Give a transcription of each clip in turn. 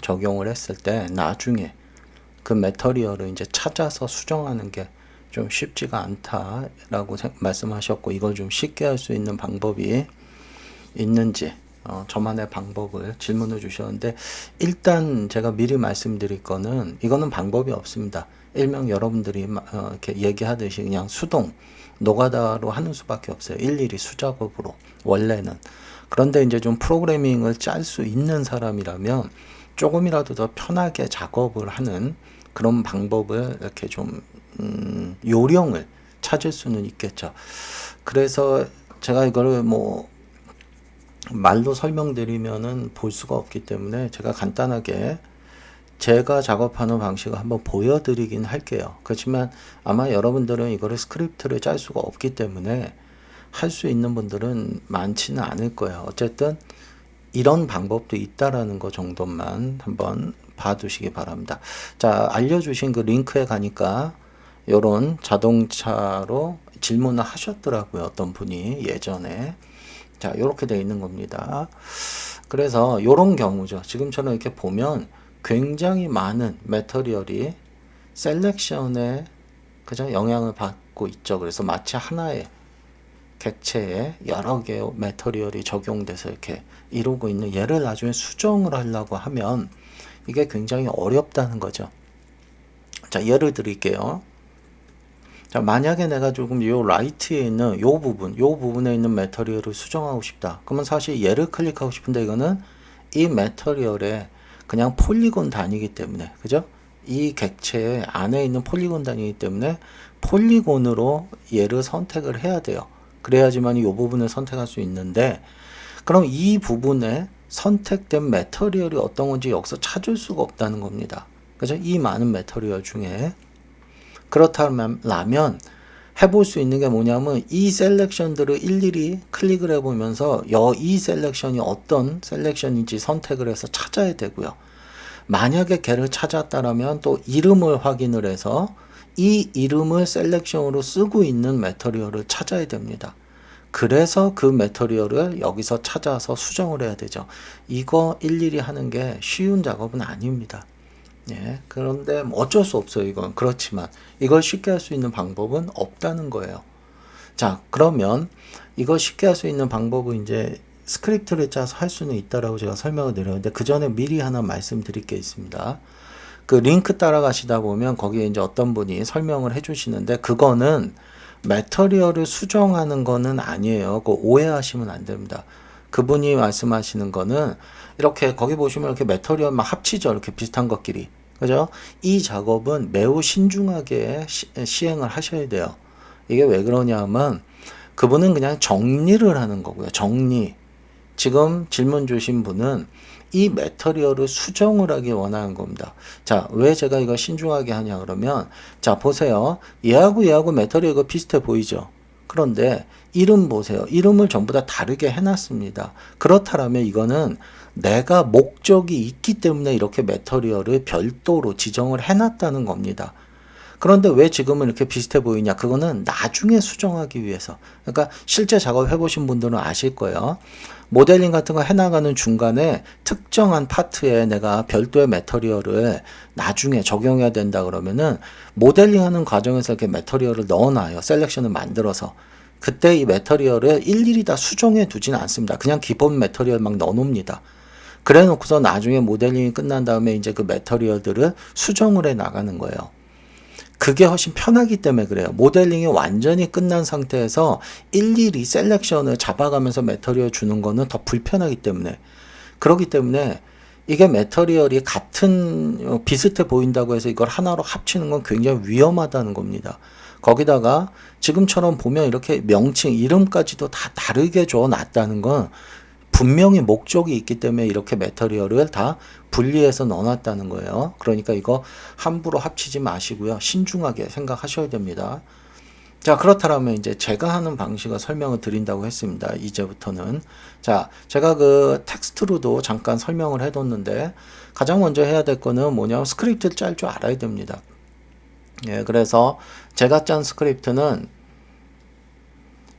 적용을 했을 때 나중에 그 매터리얼을 이제 찾아서 수정하는 게 좀 쉽지가 않다라고 말씀하셨고, 이걸 좀 쉽게 할 수 있는 방법이 있는지 저만의 방법을 질문을 주셨는데, 일단 제가 미리 말씀드릴 거는 이거는 방법이 없습니다. 일명 여러분들이 이렇게 얘기하듯이 그냥 수동 노가다로 하는 수밖에 없어요. 일일이 수작업으로 원래는. 그런데 이제 좀 프로그래밍을 짤 수 있는 사람이라면 조금이라도 더 편하게 작업을 하는 그런 방법을 이렇게 좀 요령을 찾을 수는 있겠죠. 그래서 제가 이거를 뭐 말로 설명드리면은 볼 수가 없기 때문에 제가 간단하게 제가 작업하는 방식을 한번 보여드리긴 할게요. 그렇지만 아마 여러분들은 이거를 스크립트를 짤 수가 없기 때문에 할 수 있는 분들은 많지는 않을 거예요. 어쨌든 이런 방법도 있다라는 거 정도만 한번 봐두시기 바랍니다. 자, 알려주신 그 링크에 가니까 요런 자동차로 질문을 하셨더라고요. 어떤 분이 예전에. 자, 요렇게 돼 있는 겁니다. 그래서 요런 경우죠. 지금처럼 이렇게 보면 굉장히 많은 매터리얼이 셀렉션에 그죠? 영향을 받고 있죠. 그래서 마치 하나의 객체에 여러 개의 매터리얼이 적용돼서 이렇게 이루고 있는, 얘를 나중에 수정을 하려고 하면 이게 굉장히 어렵다는 거죠. 자, 예를 드릴게요. 자, 만약에 내가 조금 요 라이트에 있는 요 부분에 있는 매터리얼을 수정하고 싶다. 그러면 사실 얘를 클릭하고 싶은데 이거는 이 매터리얼에 그냥 폴리곤 단위이기 때문에, 그죠? 이 객체 안에 있는 폴리곤 단위이기 때문에 폴리곤으로 얘를 선택을 해야 돼요. 그래야지만 이 부분을 선택할 수 있는데, 그럼 이 부분에 선택된 매터리얼이 어떤 건지 여기서 찾을 수가 없다는 겁니다. 그죠? 이 많은 매터리얼 중에. 그렇다면 해볼 수 있는 게 뭐냐면 이 셀렉션들을 일일이 클릭을 해보면서 이 셀렉션이 어떤 셀렉션인지 선택을 해서 찾아야 되고요. 만약에 걔를 찾았다라면 또 이름을 확인을 해서 이 이름을 셀렉션으로 쓰고 있는 매터리얼을 찾아야 됩니다. 그래서 그 매터리얼을 여기서 찾아서 수정을 해야 되죠. 이거 일일이 하는 게 쉬운 작업은 아닙니다. 예, 그런데 뭐 어쩔 수 없어요. 이건 그렇지만 이걸 쉽게 할 수 있는 방법은 없다는 거예요. 자, 그러면 이걸 쉽게 할 수 있는 방법은 이제 스크립트를 짜서 할 수는 있다라고 제가 설명을 드렸는데, 그 전에 미리 하나 말씀드릴 게 있습니다. 그 링크 따라가시다 보면 거기에 이제 어떤 분이 설명을 해주시는데, 그거는 매터리얼을 수정하는 거는 아니에요. 그거 오해하시면 안 됩니다. 그분이 말씀하시는 거는 이렇게 거기 보시면 이렇게 매터리얼 막 합치죠. 이렇게 비슷한 것끼리. 그죠? 이 작업은 매우 신중하게 시행을 하셔야 돼요. 이게 왜 그러냐면 그분은 그냥 정리를 하는 거고요. 정리. 지금 질문 주신 분은 이 매터리얼을 수정을 하기 원하는 겁니다. 자, 왜 제가 이거 신중하게 하냐 그러면, 자, 보세요. 얘하고 매터리얼 이거 비슷해 보이죠? 그런데 이름 보세요. 이름을 전부 다 다르게 해놨습니다. 그렇다면 이거는 내가 목적이 있기 때문에 이렇게 매터리얼을 별도로 지정을 해놨다는 겁니다. 그런데 왜 지금은 이렇게 비슷해 보이냐? 그거는 나중에 수정하기 위해서. 그러니까 실제 작업 해보신 분들은 아실 거예요. 모델링 같은 거 해나가는 중간에 특정한 파트에 내가 별도의 매터리얼을 나중에 적용해야 된다 그러면은 모델링 하는 과정에서 이렇게 매터리얼을 넣어놔요. 셀렉션을 만들어서. 그때 이 매터리얼을 일일이 다 수정해 두지는 않습니다. 그냥 기본 매터리얼 막 넣어놓습니다. 그래 놓고서 나중에 모델링이 끝난 다음에 이제 그 매터리얼들을 수정을 해 나가는 거예요. 그게 훨씬 편하기 때문에 그래요. 모델링이 완전히 끝난 상태에서 일일이 셀렉션을 잡아가면서 매터리얼 주는 거는 더 불편하기 때문에. 그렇기 때문에 이게 매터리얼이 같은 비슷해 보인다고 해서 이걸 하나로 합치는 건 굉장히 위험하다는 겁니다. 거기다가 지금처럼 보면 이렇게 명칭, 이름까지도 다 다르게 줘놨다는 건 분명히 목적이 있기 때문에 이렇게 매터리얼을 다 분리해서 넣어놨다는 거예요. 그러니까 이거 함부로 합치지 마시고요. 신중하게 생각하셔야 됩니다. 자, 그렇다면 이제 제가 하는 방식을 설명을 드린다고 했습니다. 이제부터는. 자, 제가 그 텍스트로도 잠깐 설명을 해뒀는데, 가장 먼저 해야 될 거는 뭐냐면 스크립트를 짤 줄 알아야 됩니다. 예, 그래서 제가 짠 스크립트는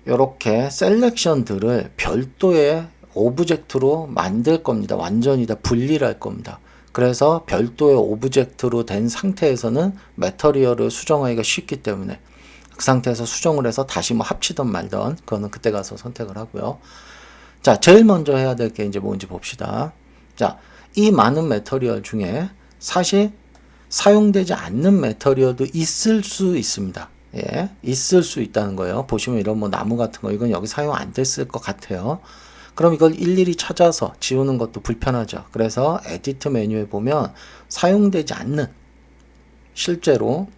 이렇게 셀렉션들을 별도의 오브젝트로 만들 겁니다. 완전히 다 분리를 할 겁니다. 그래서 별도의 오브젝트로 된 상태에서는 매터리얼을 수정하기가 쉽기 때문에 그 상태에서 수정을 해서 다시 뭐 합치던 말던 그거는 그때 가서 선택을 하고요. 자, 제일 먼저 해야 될 게 이제 뭔지 봅시다. 자, 이 많은 매터리얼 중에 사실 사용되지 않는 매터리얼도 있을 수 있습니다. 예, 있을 수 있다는 거예요. 보시면 이런 뭐 나무 같은 거 이건 여기 사용 안 됐을 것 같아요. 그럼 이걸 일일이 찾아서 지우는 것도 불편하죠. 그래서 에디트 메뉴에 보면 사용되지 않는 실제로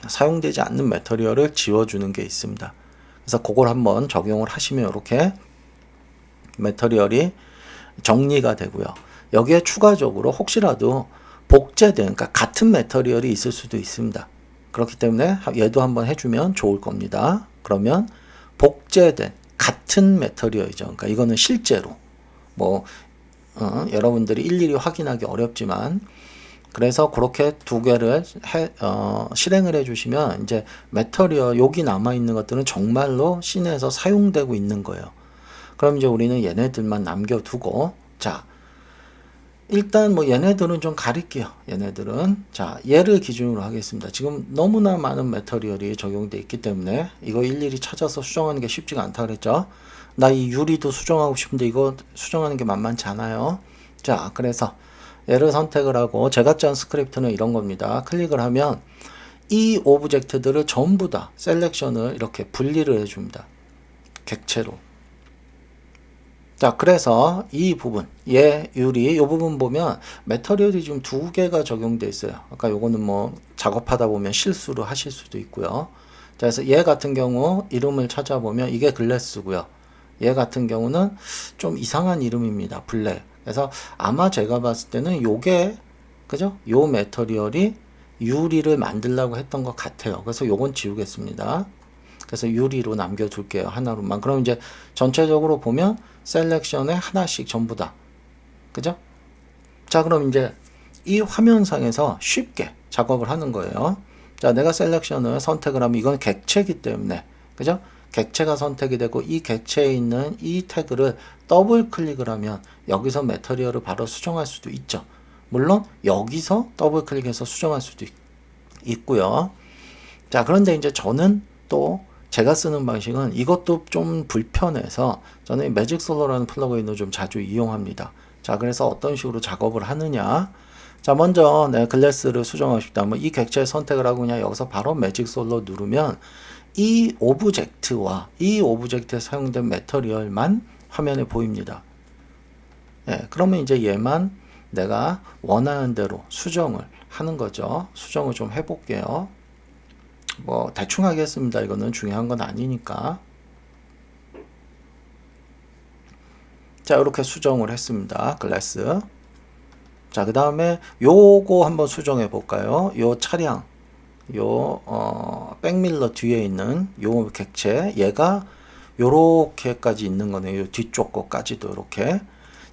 사용되지 않는 매터리얼을 지워주는 게 있습니다. 그래서 그걸 한번 적용을 하시면 이렇게 매터리얼이 정리가 되고요. 여기에 추가적으로 혹시라도 복제된, 그러니까 같은 매터리얼이 있을 수도 있습니다. 그렇기 때문에 얘도 한번 해주면 좋을 겁니다. 그러면 복제된 같은 매터리얼이죠. 그러니까 이거는 실제로 뭐 여러분들이 일일이 확인하기 어렵지만 그래서 그렇게 두 개를 실행을 해주시면 이제 매터리얼 여기 남아 있는 것들은 정말로 씬에서 사용되고 있는 거예요. 그럼 이제 우리는 얘네들만 남겨두고 자 일단 뭐 얘네들은 좀 가릴게요. 얘네들은 자 얘를 기준으로 하겠습니다. 지금 너무나 많은 매터리얼이 적용되어 있기 때문에 이거 일일이 찾아서 수정하는 게 쉽지가 않다 그랬죠. 나 이 유리도 수정하고 싶은데 이거 수정하는 게 만만치 않아요. 자 그래서 얘를 선택을 하고 제가 짠 스크립트는 이런 겁니다. 클릭을 하면 이 오브젝트들을 전부 다 셀렉션을 이렇게 분리를 해줍니다. 객체로. 자, 그래서 이 부분, 유리, 이 부분 보면 매터리얼이 지금 두 개가 적용되어 있어요. 아까 요거는 뭐 작업하다 보면 실수로 하실 수도 있고요. 자, 그래서 얘 같은 경우 이름을 찾아보면 이게 글래스고요. 얘 같은 경우는 좀 이상한 이름입니다. 블랙. 그래서 아마 제가 봤을 때는 요게, 그죠? 요 매터리얼이 유리를 만들려고 했던 것 같아요. 그래서 요건 지우겠습니다. 그래서 유리로 남겨둘게요. 하나로만. 그럼 이제 전체적으로 보면 셀렉션에 하나씩 전부 다. 그죠? 자, 그럼 이제 이 화면상에서 쉽게 작업을 하는 거예요. 자, 내가 셀렉션을 선택을 하면 이건 객체이기 때문에. 그죠? 객체가 선택이 되고 이 객체에 있는 이 태그를 더블 클릭을 하면 여기서 매터리얼을 바로 수정할 수도 있죠. 물론 여기서 더블 클릭해서 수정할 수도 있고요. 자, 그런데 이제 저는 또 제가 쓰는 방식은 이것도 좀 불편해서 저는 매직 솔러라는 플러그인을 좀 자주 이용합니다. 자, 그래서 어떤 식으로 작업을 하느냐. 자, 먼저 내가 글래스를 수정하고 싶다면 이 객체 선택을 하고 그냥 여기서 바로 매직 솔러 누르면 이 오브젝트와 이 오브젝트에 사용된 매터리얼만 화면에 보입니다. 예, 그러면 이제 얘만 내가 원하는 대로 수정을 하는 거죠. 수정을 좀 해볼게요. 뭐 대충 하겠습니다. 이거는 중요한 건 아니니까. 자, 이렇게 수정을 했습니다. 글래스. 자, 그 다음에 요거 한번 수정해 볼까요? 요 차량, 백밀러 뒤에 있는 요 객체, 얘가 요렇게까지 있는 거네요. 요 뒤쪽 거까지도 이렇게.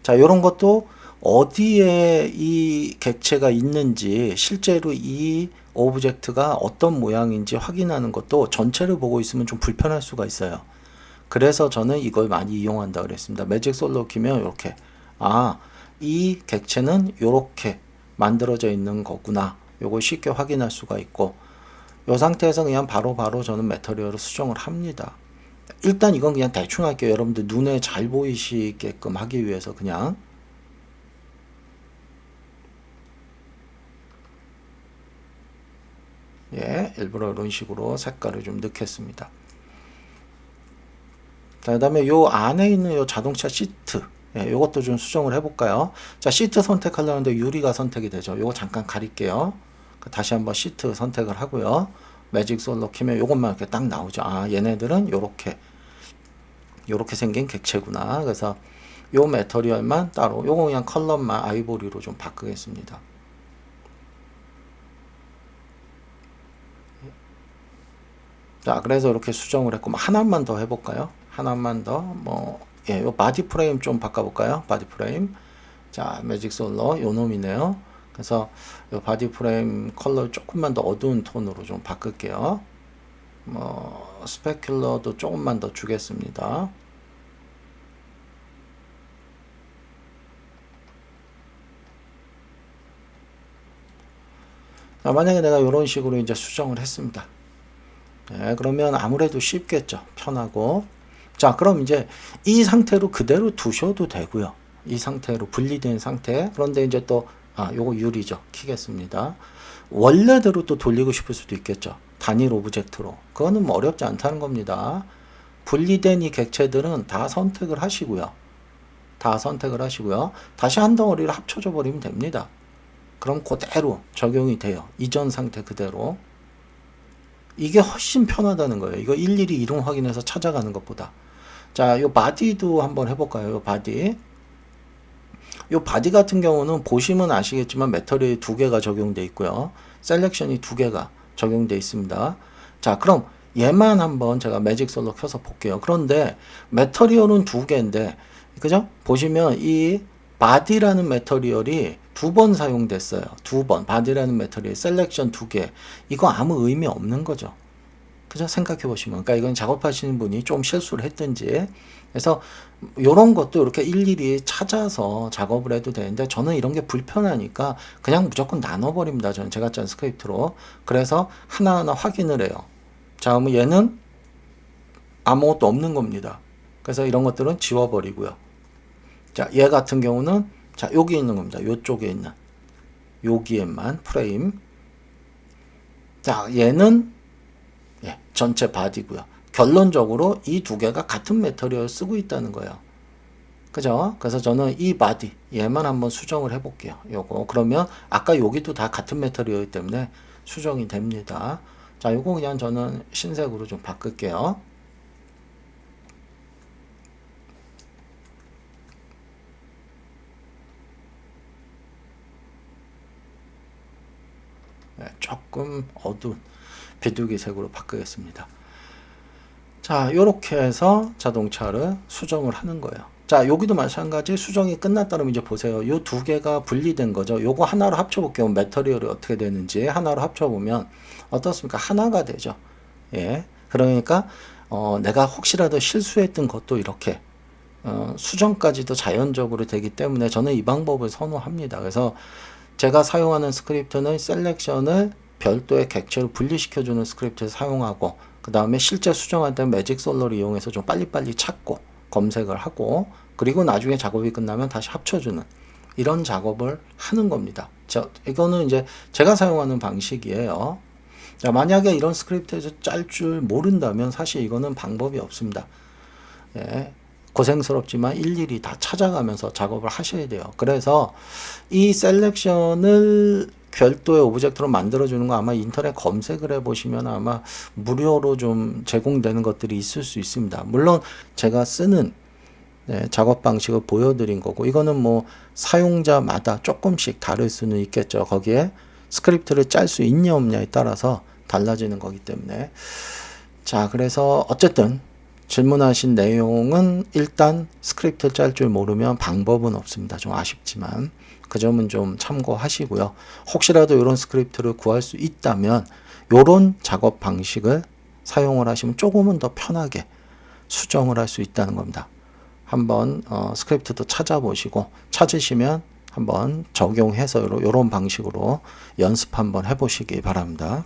자, 요런 것도 어디에 이 객체가 있는지 실제로 이 오브젝트가 어떤 모양인지 확인하는 것도 전체를 보고 있으면 좀 불편할 수가 있어요. 그래서 저는 이걸 많이 이용한다 그랬습니다. 매직 솔로 키면 이렇게 이 객체는 이렇게 만들어져 있는 거구나. 요걸 쉽게 확인할 수가 있고 이 상태에서 그냥 바로 저는 매터리얼을 수정을 합니다. 일단 이건 그냥 대충 할게요. 여러분들 눈에 잘 보이시게끔 하기 위해서 그냥 일부러 이런 식으로 색깔을 좀 넣겠습니다. 자, 그 다음에 요 안에 있는 요 자동차 시트 요것도 좀 수정을 해볼까요? 자, 시트 선택하려는데 유리가 선택이 되죠. 요거 잠깐 가릴게요. 다시 한번 시트 선택을 하고요. 매직 솔로 키면 요것만 이렇게 딱 나오죠. 얘네들은 요렇게 생긴 객체구나. 그래서 요 매터리얼만 따로 요거 그냥 컬러만 아이보리로 좀 바꾸겠습니다. 자, 그래서 이렇게 수정을 했고 하나만 더 해볼까요? 하나만 더 요 바디 프레임 좀 바꿔볼까요? 바디 프레임. 자, 매직 솔러 요 놈이네요. 그래서 요 바디 프레임 컬러 조금만 더 어두운 톤으로 좀 바꿀게요. 스페큘러도 조금만 더 주겠습니다. 만약에 내가 이런 식으로 이제 수정을 했습니다. 네, 그러면 아무래도 쉽겠죠. 편하고. 자, 그럼 이제 이 상태로 그대로 두셔도 되고요. 이 상태로 분리된 상태. 그런데 이제 또, 요거 유리죠. 키겠습니다. 원래대로 또 돌리고 싶을 수도 있겠죠. 단일 오브젝트로. 그거는 뭐 어렵지 않다는 겁니다. 분리된 이 객체들은 다 선택을 하시고요. 다 선택을 하시고요. 다시 한 덩어리를 합쳐줘 버리면 됩니다. 그럼 그대로 적용이 돼요. 이전 상태 그대로. 이게 훨씬 편하다는 거예요. 이거 일일이 이름 확인해서 찾아가는 것보다. 자, 요 바디도 한번 해볼까요? 요 바디. 요 바디 같은 경우는 보시면 아시겠지만 메터리얼이 2개가 적용되어 있고요. 셀렉션이 2개가 적용되어 있습니다. 자, 그럼 얘만 한번 제가 매직 솔로 켜서 볼게요. 그런데 메터리얼은 2개인데, 그죠? 보시면 이 바디라는 메터리얼이 2번 사용됐어요. 2번. 바디라는 메터리얼 셀렉션 2개. 이거 아무 의미 없는 거죠. 그죠? 생각해 보시면. 그러니까 이건 작업하시는 분이 좀 실수를 했든지. 그래서 이런 것도 이렇게 일일이 찾아서 작업을 해도 되는데 저는 이런 게 불편하니까 그냥 무조건 나눠버립니다. 저는 제가 짠 스크립트로. 그래서 하나하나 확인을 해요. 자, 그러면 얘는 아무것도 없는 겁니다. 그래서 이런 것들은 지워버리고요. 자, 얘 같은 경우는 자, 여기 있는 겁니다. 요쪽에 있는 여기에만 프레임. 자, 얘는 전체 바디고요. 결론적으로 이 2개가 같은 메터리얼을 쓰고 있다는 거예요. 그죠? 그래서 저는 이 바디 얘만 한번 수정을 해볼게요. 요거 그러면 아까 여기도 다 같은 메터리얼이기 때문에 수정이 됩니다. 자, 요거 그냥 저는 흰색으로 좀 바꿀게요. 조금 어두운 비둘기색으로 바꾸겠습니다. 자, 요렇게 해서 자동차를 수정을 하는 거예요. 자, 여기도 마찬가지 수정이 끝났다면 이제 보세요. 요 2개가 분리된 거죠. 요거 하나로 합쳐볼게요. 메터리얼이 어떻게 되는지 하나로 합쳐보면 어떻습니까? 하나가 되죠. 예. 그러니까 내가 혹시라도 실수했던 것도 이렇게 수정까지도 자연적으로 되기 때문에 저는 이 방법을 선호합니다. 그래서 제가 사용하는 스크립트는 셀렉션을 별도의 객체로 분리시켜주는 스크립트를 사용하고 그 다음에 실제 수정할 때 매직 솔러를 이용해서 좀 빨리빨리 찾고 검색을 하고 그리고 나중에 작업이 끝나면 다시 합쳐주는 이런 작업을 하는 겁니다. 이거는 이제 제가 사용하는 방식이에요. 자, 만약에 이런 스크립트에서 짤 줄 모른다면 사실 이거는 방법이 없습니다. 예, 고생스럽지만 일일이 다 찾아가면서 작업을 하셔야 돼요. 그래서 이 셀렉션을 별도의 오브젝트로 만들어주는 거 아마 인터넷 검색을 해보시면 아마 무료로 좀 제공되는 것들이 있을 수 있습니다. 물론 제가 쓰는 작업 방식을 보여드린 거고 이거는 뭐 사용자마다 조금씩 다를 수는 있겠죠. 거기에 스크립트를 짤 수 있냐 없냐에 따라서 달라지는 거기 때문에 자, 그래서 어쨌든 질문하신 내용은 일단 스크립트 짤 줄 모르면 방법은 없습니다. 좀 아쉽지만 그 점은 좀 참고하시고요. 혹시라도 이런 스크립트를 구할 수 있다면 이런 작업 방식을 사용을 하시면 조금은 더 편하게 수정을 할 수 있다는 겁니다. 한번 스크립트도 찾아보시고 찾으시면 한번 적용해서 이런 방식으로 연습 한번 해보시기 바랍니다.